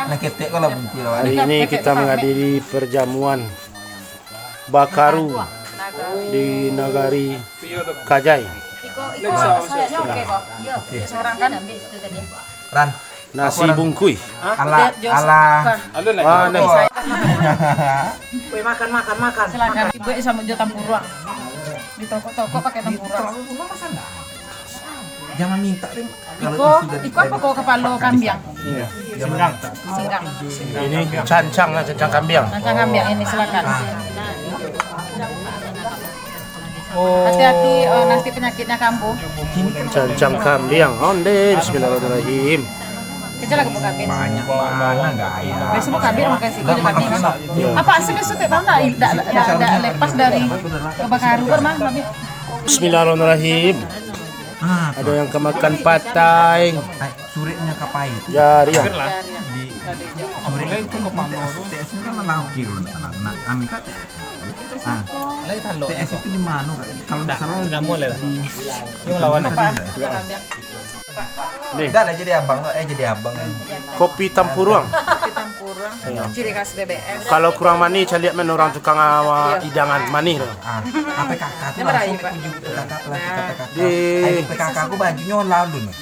Nah ketek kalau bungkul Hari ini kita menghadiri perjamuan Bakaru di Nagari Kajai. Ran Nasi bungkui. ala makan. Silakan. Ibu sama jo tempura. Di toko-toko pakai tempura. jangan minta deh Iko apa kok kepala kambing? Singgang. Ini cancang kambing. Cancang kambing ini silakan. Hati-hati nanti penyakitnya kambuh. Cancang kambing. Onde bismillahirrahmanirrahim. Kecil lagi buka bin. banyak mana enggak ya Besok buka bin makasih gue kabin. Apa sebesar teh mana enggak lepas dari Bakaru mah Nabi. Bismillahirrahmanirrahim. Ada yang kemakan patai. surenya kapait Jari ya. di surenya itu TS itu kan lahir anak kami kan TS itu di mana kalau nggak salah sudah mulai lah. Yang lawan Nih, udah lah jadi abang jadi abang kopi tempurung. Tempura. Ciri khas BBM. Kalau kurang manis, saya lihat orang tukang hidangan manis. apa kakak tuh langsung PKK Di PKK aku bajunya lalu nih